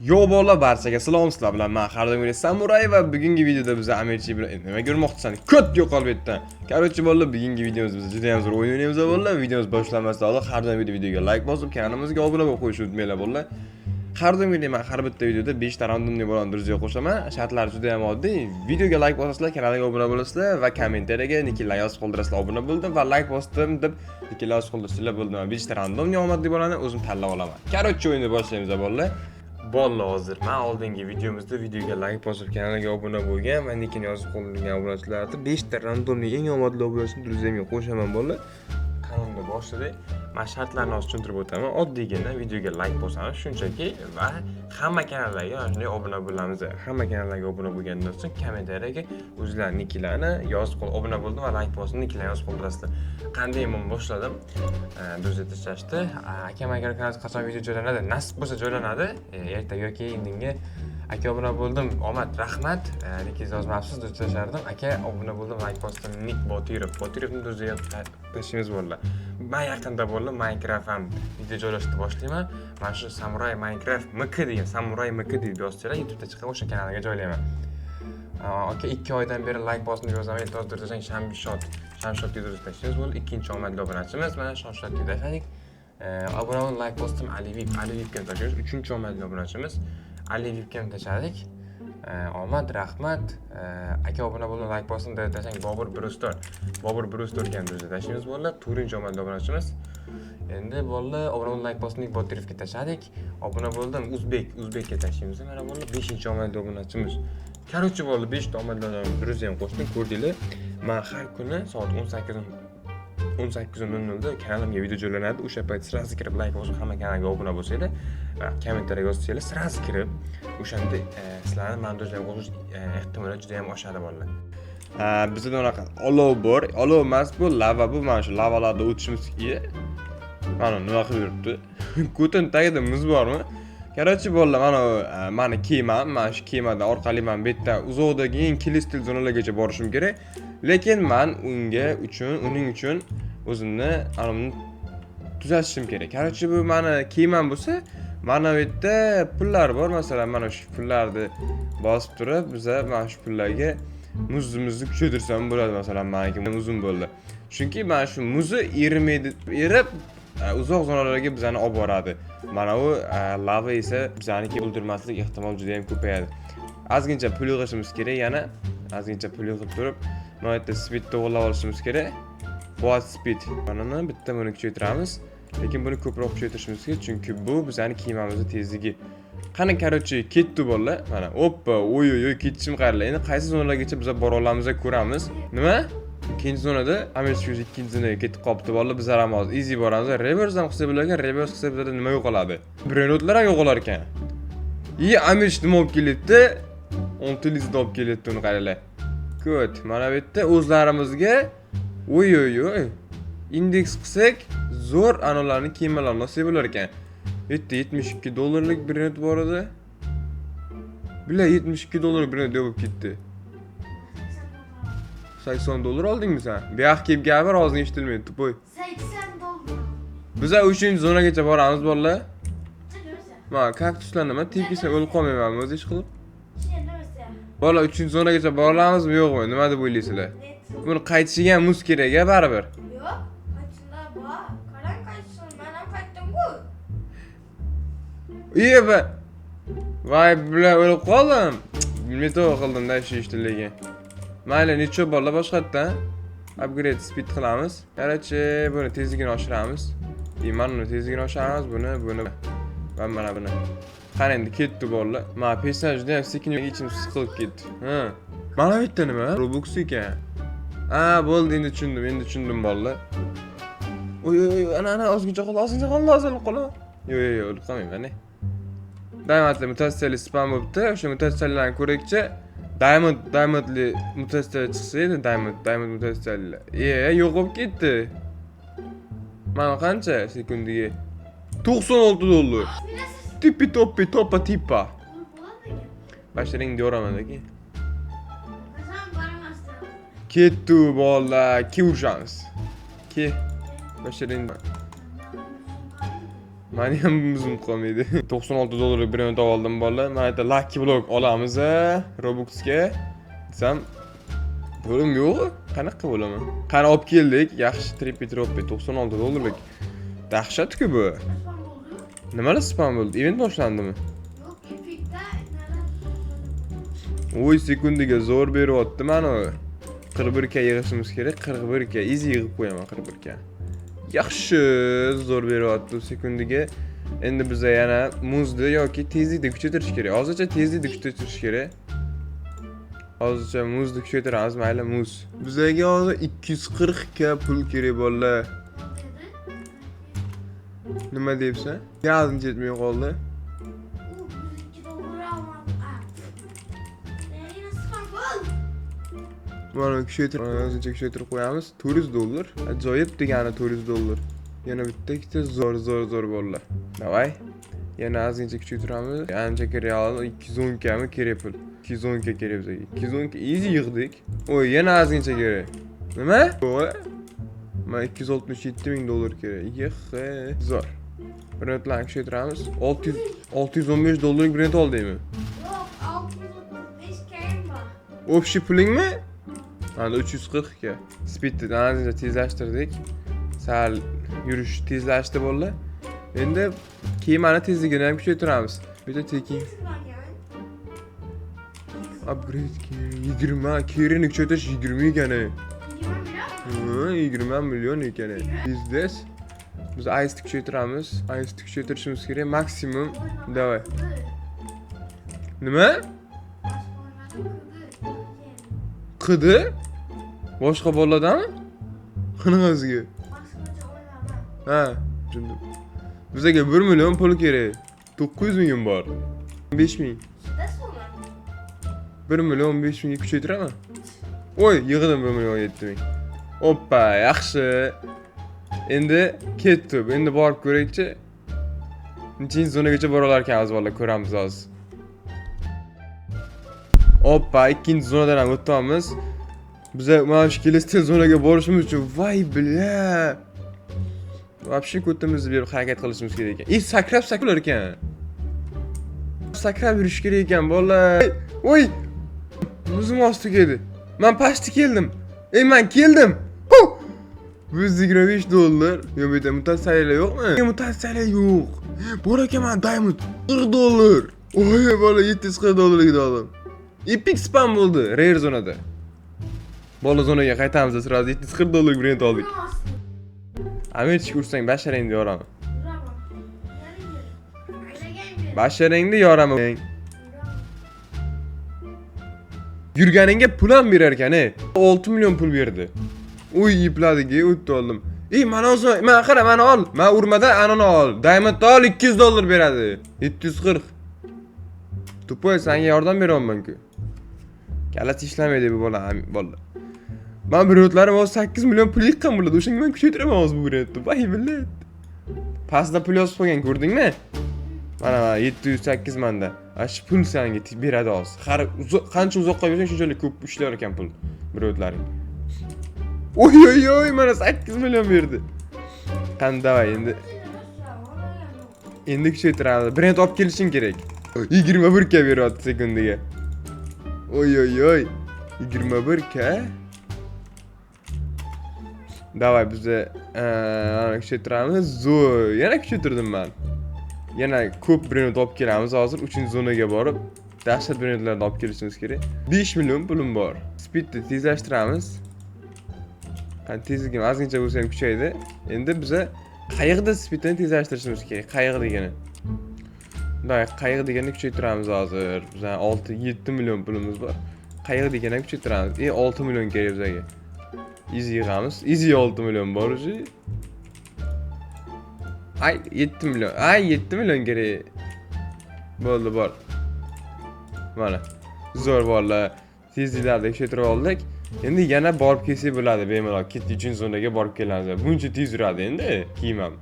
Yo bolalar barchaga salom sizlar bilan men Xardamir Samuray va bugungi videoda biz Amirchi bilan nima ko'rmoqchisan? Kut yo'qol bu yerda. Короче bolalar bugungi videomizda biz juda ham zo'r o'yin o'ynaymiz bolalar. Videomiz boshlanmasdan oldin har doim videoga like bosib, kanalimizga obuna bo'lib qo'yishni unutmanglar bolalar. Har doim men har bitta videoda 5 ta randomli bo'lgan durziga qo'shaman. Shartlar juda ham oddiy. Videoga like bosasizlar, kanalga obuna bo'lasizlar va kommentariyaga nicklar yozib qoldirasizlar. Obuna bo'ldim va like bosdim deb nicklar yozib qoldirsanglar bo'ldi. 5 ta randomli omadli bo'lani o'zim tanlab olaman. Короче o'yinni boshlaymiz bolalar. Bolalar hozir men oldingi videomizda videoga like bosib kanalga obuna bo'lgan va nickini yozib qoldirgan obunachilarni 5 ta randomli eng omadli obunachini durziga qo'shaman bolalar. Kanalga boshladik. Men shartlarni hozir tushuntirib o'taman. Oddiygina videoga like bosamiz shunchaki va hamma kanallarga shunday obuna bo'lamiz. Hamma kanallarga obuna bo'lgandan so'ng kommentariyaga o'zlarining nicklarni yozib qolib obuna bo'ldim va like bosdim, nicklarni yozib qoldirasizlar. Qanday men boshladim? Durziga tashlashdi. Akam agar kanalga qachon video joylanadi, nasib bo'lsa joylanadi. Erta yoki indinga aka obuna bo'ldim. Omad, rahmat. Nickingizni yozmabsiz, durziga tashlardim. Aka obuna bo'ldim, like bosdim. Nick Botirovni durziga tashlaymiz bolalar. Men yaqinda bo'ldim Minecraft ham video joylashni boshlayman. Mana shu Samuray Minecraft MK degan Samuray MK deb yozsanglar YouTube'da chiqib o'sha kanalga joylayman. Aka 2 oydan beri like bosdim deb yozaman. Yozdirsang Shamshot videoda tashlaymiz bo'ldi. Ikkinchi omadli obunachimiz mana Shamshot videoda tashladik. Obuna bo'lib like bosdim Alivipga tashlaymiz. Uchinchi omadli obunachimiz Alivipga tashladik. Omad, rahmat. Aka obuna bo'ldim, like bosdim deb tashlang Bobur Brewster ekan durziga tashlaymiz bolalar. 4-omadli obunachimiz. Endi bolalar obuna bo'ldim, like bosdim Botirovga tashladik. Obuna bo'ldim Uzbekga tashlaymiz. Mana bolalar 5-omadli obunachimiz. Короче bolalar 5 ta omadli durziga ham qo'shdim, ko'rdinglar. Men har kuni soat 18:00da kanalimga video joylanadi. O'sha payt sirasi kirib like bosib, hamma kanalga obuna bo'lsanglar va kommentariyaga yozsanglar, sirasi kirib o'shanda sizlarni mandojlarga qo'shish ehtimoli juda ham oshadi bolalar. Bizda unaqa olov bor. Olov emas bu, lava bu. Mana shu lavalarda o'tishimiz kerak. Mana nima qilib yuribdi? Ko'tin tagida muz bormi? Короче bolalar, mana kemam, mana shu kemada orqali men bu yerda uzoqdagi eng kelestil zonalargacha borishim kerak. Lekin men uning uchun o'zimni tuzatishim kerak. Короче bu meni kemam bo'lsa, mana bu yerda pullar bor. Masalan, mana shu pullarni bosib turib, biza mana shu pullarga muzimizni kuchaytirsam bo'ladi. Masalan, meniki uzun bo'ldi. Chunki mana shu muzi erib uzoq zonalarga bizani olib boradi. Mana u lava esa bizaniki o'ldirmaslik ehtimoli juda ham ko'payadi. Ozgincha pul yig'ishimiz kerak, yana ozgincha pul yig'ib turib, mana yerda speed to'g'rilab olishimiz kerak. Boss speed. Mana bitta buni kuchaytiramiz, lekin buni ko'proq kuchaytirishimiz kerak, chunki bu bizani kiyimimizning tezligi. Qani короче ketdi bolalar. Mana oppa, oy ketishim qayerlar. Endi qaysi zonalargacha biz bora olamiz ko'ramiz. Nima? Ikkinchi zonada Amirchi ikkinchi zonaga ketib qolibdi bolalar. Bizlar ham hozir easy boramiz. Reverse ham qilsa bo'lar ekan, reverse qilsa bizda nima yo'qoladi? Brenotlar ham yo'qolar ekan. Amirchi nima olib kelyapti? 10 tilizni olib kelyapti uni qaranglar. Ko't, mana bu yerda o'zlarimizga oy indeks qilsak zo'r anolarning kiyimlarini olsa bo'lar ekan. Yerda $72 brenot bor edi. Bila $72 brenot bo'lib ketdi. $80 oldingmi sen? Bu yoqqa kelib gapir, og'zing eshitilmaydi, tupoy. $80. Biz 3-zonagacha boramiz bolalar. Mana kaktuslarni men tepkisini o'lib qolmayman o'zi ish qilib. Bolalar 3-zonagacha boramizmi yo'qmi? Nima deb o'ylaysizlar? Buni qaytishiga ham muz kerak-a baribir. Yo'q, qaytishlar bor. Qarang qaytishlar, men ham qaytdim-ku. Voy, bilan o'lib qoldim. Meto qildim-da shu ishlarga. Mayli, necha bolalar boshqatdan upgrade speed qilamiz. Короче, buni tezligini oshiramiz. Mana buni tezligini oshiramiz, buni va mana buni. Qani endi ketdi bolalar. Mana personaj juda ham sekin ichim siqilib ketdi. Mana bu yerda nima? Robux ekan. Bo'ldi, endi tushundim bolalar. Oy, ana ozgincha qoldi, o'lib qolaman. Yo'q, o'lib qolmayman. Diamondli mutatsiyali spam bo'libdi. O'sha mutatsiyalarni ko'rakcha Diamondli mutatsiya chiqsa edi, Diamond mutatsiyali. Yo'q bo'lib ketdi. Mana qancha sekundiga? $96. Topa tipa. Bashring dioramadaki. Ketdi bolalar, ki urishamiz. Bashring. Meni ham muzim qolmaydi. 96 dollarga birini topib oldim bolalar. Mana yerda Lucky Block olamiz Robuxga. Desam bo'lim yo'q. Qanaqa bo'laman? Qani olib keldik. Yaxshi tripit 96 dollarlik. Dahshat-ku bu. Spam oldu. Nimalar spam bo'ldi? Event boshlandimi? Yok Epic'te Oy sekundiga zo'r beryapti mana. 41 ga yig'ishimiz kerak. 41 ga easy yig'ib qo'yaman 41 ga. Yaxshi zo'r beryapti sekundiga. Endi biza yana muzni yoki tezlikni kuchaytirish kerak. Hozircha tezlikni kuchaytirish kerak. Hozircha muzni kuchaytiramiz, mayli muz. Bizaga hozir 240 ga pul kerak bolalar. Nima deyapsan? Yazim yetmay qoldi. $2 almadım. Yine spam oldu. Mana o'zimcha kuchaytirib qo'yamiz. 400 dollar. Ajoyib degani 400 dollar. Yana bitta ikkita zo'r bolalar. Davay. Yana ozgincha kuchaytiramiz. Ancha kerak, 210 kami kerak pul. 210 ga kerak bizga. 210 ga easy yig'dik. Oy, yana ozgincha kerak. Nima? To'g'ri. Mana 267 ming dollar kerak. Yehe, zo'r. Brendlarni kuchaytiramiz. 615 dollarlik brend oldingmi? Yok 635 kayım var. Общий pulingmi? Mana 340 ga. Speedni ancha tezlashtirdik. Sal yurish tezlashdi bolalar. Endi kemani tezligini ham kuchaytiramiz. Bitta tekin upgrade 20 kerini kuchaytirish 20 ekan. 20 million ekan. Biznes biz ice kuchaytiramiz. Ice kuchaytirishimiz kerak maksimum. Davay. Nima? Qidi? Boshqa bolalardanmi? Qanaqasiga? Ha, tushundim. Bizga 1 million pul kerak. 900 ming bor. 5 ming. 1 million 5 mingga kuchaytiraman. Oy, yig'dim 1 million 7 ming. Hoppa, yaxshi. Endi ketdik. Endi borib ko'raychi. Nechinchi zonagacha bora olarkanmiz bolalar, ko'ramiz hozir. Hoppa, ikkinchi zonadan ham o'tamiz. Biza mana shu kelasi zonaga borishimiz uchun voy bля. Вообще ko'timizni berib harakat qilishimiz kerak ekan. Sakrab olar ekan. Sakrab yurish kerak ekan bolalar. Oy! Muzim ostiga edi. Men pastga keldim. Men keldim. 125 dollar. Yo, bu yerda mutatsiyalar yo'qmi? Mutatsiyalar yo'q. Bor ekan men diamond 40 dollar. Oy, bola 740 dollarga oldim. Epic spam bo'ldi rare zonada. Bola zonaga qaytamiz, sirasi 740 dollar brend oldik. Amerika ursang basharangni yoraman. Basharangni yoraman. Yurganingga pul ham berar ekan, 6 million pul berdi. Uy, ipladiga o'tdi oldim. Mana o'zi, men qara, meni ol. Men urmada anani ol. Diamond ol 200 dollar beradi. 740. Tupoy, senga yordam beraman-ku. Kalati ishlamaydi bu bola. Men brendlarim 8 million pul yiqqan bo'ladi. O'shanga men kuchaytiraman hozir bu brendni. Voy millat. Pastda pul yozib qo'ygan, ko'rdingmi? Mana 708 manda. Ash pul senga beradi hozir. Har qancha uzoqqa yursang shunchalik ko'p ishlar ekan pul brendlaring. Oy, mana 8 million berdi. Qanday endi kuchaytiramiz. Brend olib kelishing kerak. 21 ga beryapti sekundiga. Oy. 21 ga. Davay biza ana kuchaytiramiz. Zo'r. Yana kuchaytirdim men. Yana ko'p brend olib kelamiz hozir 3-zonaga borib. Dahshat brendlarni olib kelishimiz kerak. 5 million pulim bor. Speedni tezlashtiramiz. Qani tezligim ozgincha bo'lsa ham kuchaydi. Endi biza qayiqda speedni tezlashtirishimiz kerak. Qayiq degani. Bunday qayiq deganni kuchaytiramiz hozir. Bizning 6-7 million pulimiz bor. Qayiq deganni kuchaytiramiz. 6 million kerak bizga. Easy yig'amiz. Easy 6 million bor o'zi. Ay 7 million. Ay 7 million kerak. Bo'ldi bor. Mana. Zo'r bolalar. Tezliklarda kuchaytirib oldik. Endi yana borib kelsak bo'ladi bemalol. Ketdi 3-zonaga borib kelamiz. Buncha tez yuradi endi kiymam.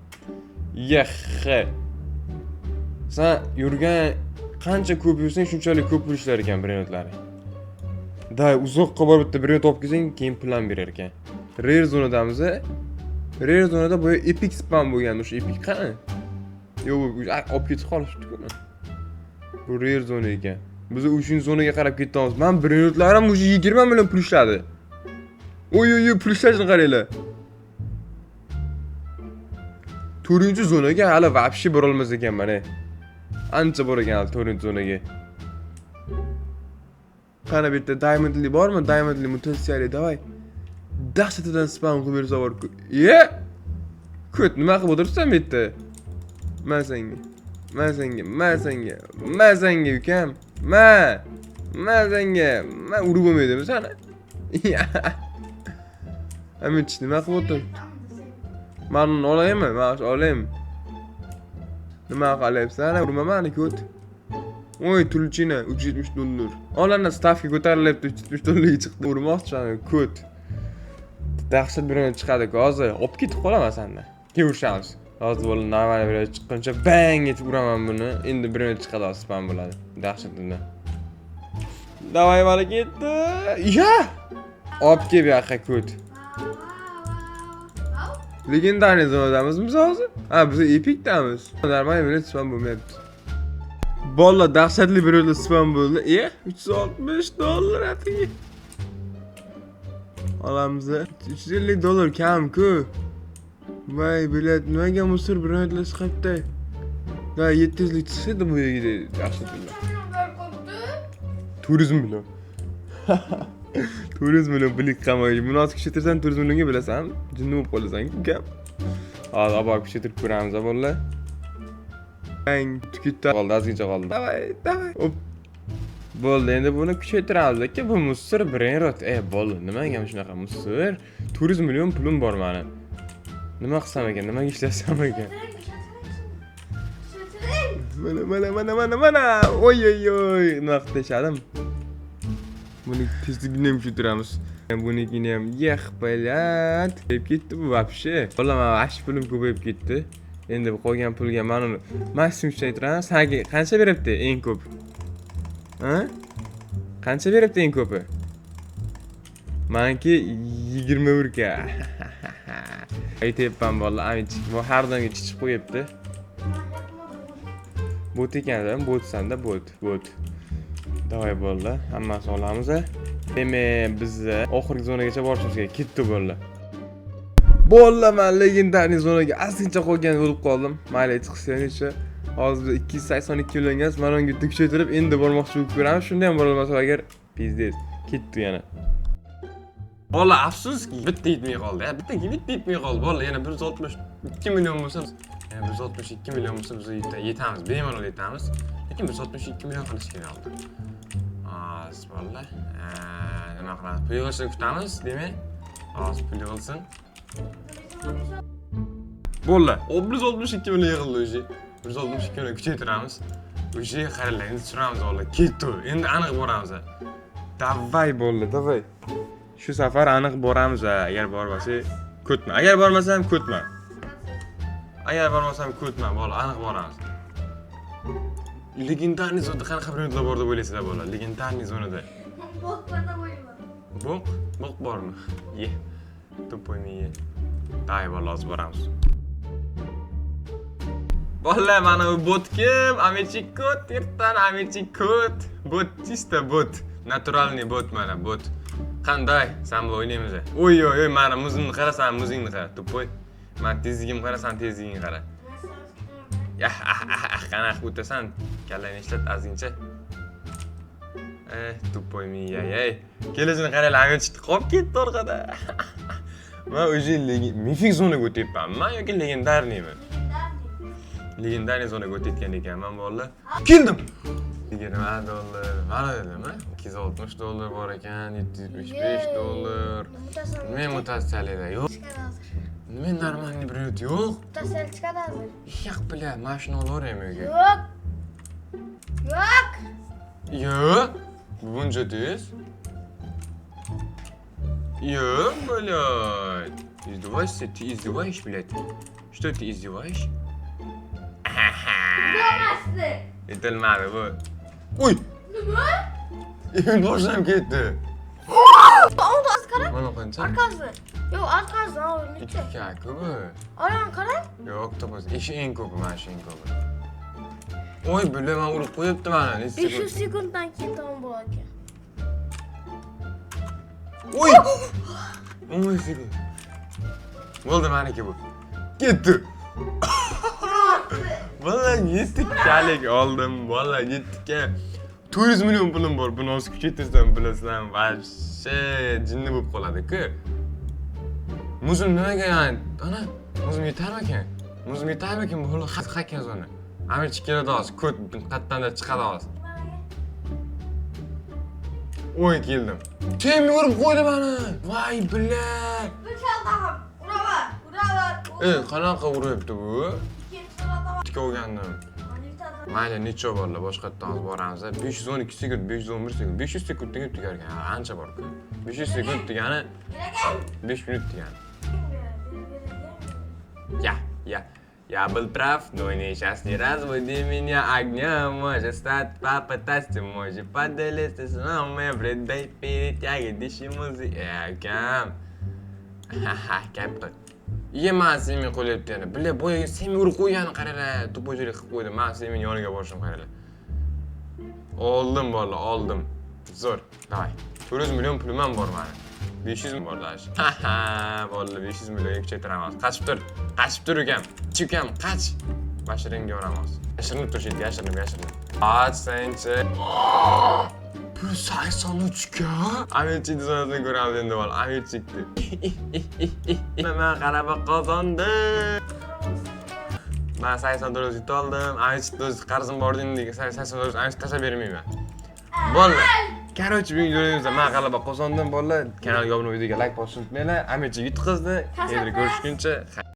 Yehe. Sen yurgan qancha ko'p yursang shunchalik ko'p pul ishlar ekan brendlari. Da uzoqqa borib bitta brend olib kelsang keyin plan berar ekan. Rare zonadamiz. Rare zonada bu epic spam bo'lgan, o'sha epic qani? Yo'q, olib ketib qolishdi-ku. Bu real zona ekan. Biz 3-chi zonaga qarab ketamiz. Men 1 minutlarim o'sha 20 million pul ishladi. Oy, pul ishlashni qaranglar. 4-chi zonaga hali вообще bora olmas ekanman. Ancha bor ekan 4-chi zonaga. Qani bu yerda diamondli bormi? Diamondli mutatsiyali davay. Dahshatidan spam qilib bersa bor-ku. Ko't, nima qilib o'tirsan bu yerda? Men senga ukam. Men urib bo'lmaydimi seni? Amitch, nima qilib o'tir? Men olaymi? Men olaymi? Nima qilyapsan? Urmamani ko't. Oy, tulchina $370. Olarni stavka ko'tarilyapti, $370 chiqdi. Urmoqchiman ko't. Dahshat birini chiqadi-ku, hozir olib ketib qolaman sendan. Ko'rishamiz. Hozir bo'ldi, normali bir chiqquncha bang etib uraman buni. Endi birini chiqadi, spam bo'ladi. Dahshatdan. Davay mana ketdi. Ya! Olib kel bu yoqqa ko't. Legendarniy zonadamiz biz hozir? Ha, biz epikdamiz. Normal bir spam bo'lmayapti. Bolla dahshatli bir yo'lda spam bo'ldi. $360 atiga. Olamiz. $350 kam-ku. Vay bilet, nimaga musor bir yo'lda chiqibdi? Da 700 lik chiqdi bu yerga dahshatli. Turizm bilan. Turizm bilan bilik qamaydi. Munosib kuchaytirsan, turizm bilan bilasan. Jinni bo'lib qolasan, ukam. Hozir abaq kuchaytirib ko'ramiz, bo'ldi. Bang, tukitda qoldi, ozgincha qoldi. Davay. Hop. Bo'ldi, endi buni kuchaytiramiz aka. Bu musor brend. Bo'ldi, nimaga shunaqa musor? Turizm million pulim bor meni. Nima qilsam ekan? Nimaga ishlasam ekan? Mana. Oy. Nima qilib tashladim? Buni tezligini ham tushiramiz. Bunikini ham yaxbalat. Deb ketdi bu вообще. Valla men ash pulim ko'payib ketdi. Endi bu qolgan pulga men uni maksimum ishlaytiraman. Senga qancha beribdi eng ko'p? Ha? Qancha beribdi eng ko'pi? Menki 21 ga. Aytayapman valla, Amit. Bu har doimga chiqib qo'yibdi. Bot ekan, botsanda bot. Davay bo'ldi. Hammasini olamiz. Demak, biz oxirgi zonagacha borishimiz kerak. Ketdi bo'ldi. Bo'ldi, men legendarniy zonaga aslincha qolgan bo'lib qoldim. Mayli, chiqsangchi. Hozir 282 millionga mana unga kuchaytirib endi bormoqchi bo'lib ko'ramiz. Shunda ham bora olmasa agar pizdes ketdi yana. Valla afsuski bitta yetmay qoldi. Bitta yetmay qoldi. Valla yana 162 million bo'lsa, yana 162 million bo'lsa biz yetamiz. Bemalol yetamiz. Lekin 162 million qilish kerak oldi. Valla. Nima qilamiz? Pul yig'ishni kutamiz, demak. Hozir pul yig'ilsin. Bo'ldi. 162 million yig'ildi o'zi. 162 million kuchaytiramiz. O'zi qaranglar, endi tushiramiz valla. Ketdi. Endi aniq boramiz. Davay bo'ldi, davay. Shu safar aniq boramiz. Agar bormasak, ko'tma. Agar bormasam ko'tma. Bo'ldi, aniq boramiz. Legendarniy zonada qanaqa brendlar bor deb o'ylaysizlar bo'lar? Legendarniy zonada. Boklarda bo'laman. Bok bormi? Ye. To'poymi ye. Day valla hozir boramiz. Valla mana bu bot kim? Amirchik kot, ertan Amirchik kot. Bot chista bot. Naturalniy bot mana bot. Qanday? Sen bu o'ynaymiz. Oy, mana muzimni qarasan, muzingni qara. To'poy. Men tezligimni qarasan, tezligingni qara. Ya, qanaqa o'tasan? Kallangni ishlat azgincha. To'poymi yay. Kelishini qaranglar, Amirchik qolib ketdi orqada. Men o'zi mifik zonaga o'tyapman. Men yoki legendarniymi? Legendarniy zonaga o'tayotgan ekanman valla. Keldim. $20. Mana dedimmi? $260 bor ekan, $775. Nima mutatsiyalida yo'q. Nima normalniy brend yo'q. Mutatsiyali chiqadi hozir. Yo'q, bilan, mana shuni olaveraymi yo'q? Yo'q. Buncha tez. Yo'q, блядь. Издеваешься? Ты издеваешь, блядь? Что ты издеваешь? Bo'lmasdi. Aytilmadi bu. Uy! Nima? Endi boshlanib ketdi. Unda qarang. Mana qancha? Arkasi. Yo'q, orqasidan ol, necha? 2K ko'pi. Olang qarang. Yo'q, topaz. Ishi eng ko'pi, mana shu eng ko'pi. Oy, bular men urib qo'yibdi mana. 500 sekunddan keyin tamom bo'lar ekan. Oy! 10 sekund. Bo'ldi meniki bu. Ketdi. Vallahi 7kalik oldim. Vallahi 7k. 400 million pulim bor. Buni o'z kuchaytirsam bilasan, vashshe jinni bo'lib qoladi-ku. Muzim nimaga yani? Ana, muzim yetarmikan? Muzim yetarmikan? Bu haqiqat uni. Amirchi keladi hozir, ko't qatdan chiqadi hozir. Oy, keldim. Sen urib qo'ydi meni. Voy, billah. Bir chaldan uraman. Qanaqa uryapti bu? Ikkinchi so'rada Tikka o'rgandim. Mayli, necha borlar, boshqatdan hozir boramiz. 512 sekund, 511 sekund, 500 sekund degib tugar ekan. Ancha bor-ku. 500 sekund degani 5 minut degani. Я был прав, но несчастный разводи меня огнем. Может стать попытаться, может поделиться с нами. Предай перетягивай, дыши музыкам. Ха-ха, kapta. Iye men seni qo'yibdi yana. Billa boya seni urib qo'ygani qaralar. To'po'chilik qilib qo'ydi. Men seni yoniga borishim qaralar. Oldim bola, oldim. Zo'r. Davay. 400 million pulim ham bor meni. 500 ming bor lash. Haha, bola 500 millionga kuchaytiramiz. Qachib tur ukam. Ukam, qach. Bashiringga uramiz. Yashirinib turishdi, yashirinib. Qach senchi. Bu 83 ga. Amirchi dizayni ko'ramiz endi bola. Amirchikdi. Men qarab qozondim. Men 84 yutib oldim. Amirchi o'z qarzim bor dedim, 84 amirchi tashlab bermayman. Bola. Короче, bugun yo'lingizda men g'alaba qozondim, bolalar. Kanalga obuna, videoga like bosishni unutmanglar. Amirchi yutqizdi. Endi ko'rishguncha